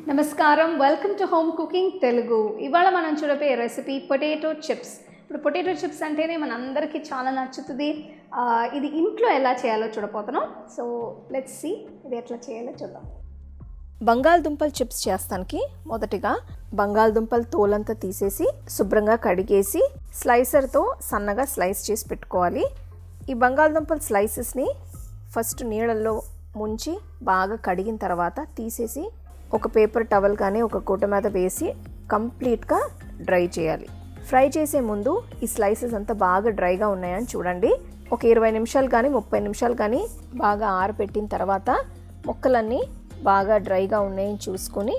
నమస్కారం, welcome to home cooking Telugu. ఇవాళ మనం చూడబోయే రెసిపీ పొటాటో చిప్స్. ఇప్పుడు పొటాటో చిప్స్ అంటేనే మనందరికీ చాలా నచ్చుతుంది. ఇది ఇంట్లో ఎలా చేయాలో చూడబోతున్నాం. సో లెట్స్ సీ ఇది ఎట్లా చేయాలో చూద్దాం. బంగాళదుంపల చిప్స్ చేస్తానికి మొదటిగా బంగాళదుంపల తోలంతా తీసేసి శుభ్రంగా కడిగేసి స్లైసర్తో సన్నగా స్లైస్ చేసి పెట్టుకోవాలి. ఈ బంగాళదుంపల స్లైసెస్ని ఫస్ట్ నీళ్ళల్లో ముంచి బాగా కడిగిన తర్వాత తీసేసి ఒక పేపర్ టవల్ కానీ ఒక గుడ్డ మీద వేసి కంప్లీట్గా డ్రై చేయాలి. ఫ్రై చేసే ముందు ఈ స్లైసెస్ అంతా బాగా డ్రైగా ఉన్నాయని చూడండి. ఒక 20 నిమిషాలు కానీ 30 నిమిషాలు కానీ బాగా ఆరబెట్టిన తర్వాత ముక్కలన్నీ బాగా డ్రైగా ఉన్నాయని చూసుకొని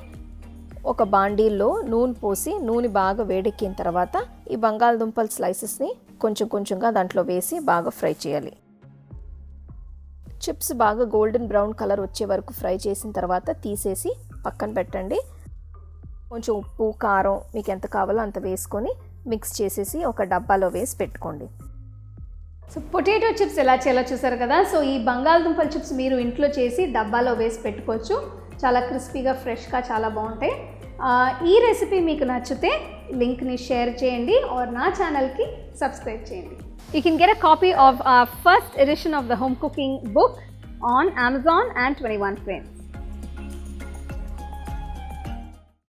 ఒక బాండీల్లో నూనె పోసి నూనె బాగా వేడెక్కిన తర్వాత ఈ బంగాళదుంపల స్లైసెస్ని కొంచెం కొంచెంగా దాంట్లో వేసి బాగా ఫ్రై చేయాలి. చిప్స్ బాగా గోల్డెన్ బ్రౌన్ కలర్ వచ్చే వరకు ఫ్రై చేసిన తర్వాత తీసేసి పక్కన పెట్టండి. కొంచెం ఉప్పు కారం మీకు ఎంత కావాలో అంత వేసుకొని మిక్స్ చేసేసి ఒక డబ్బాలో వేసి పెట్టుకోండి. సో పొటాటో చిప్స్ ఎలా చేయాలో చూసారు కదా. సో ఈ బంగాళదుంపల చిప్స్ మీరు ఇంట్లో చేసి డబ్బాలో వేసి పెట్టుకోవచ్చు. చాలా క్రిస్పీగా ఫ్రెష్గా చాలా బాగుంటాయి. ఈ రెసిపీ మీకు నచ్చితే లింక్ని షేర్ చేయండి ఆర్ నా ఛానల్కి సబ్స్క్రైబ్ చేయండి. You can get a copy of our first edition of the home cooking book on Amazon and 21 Frames.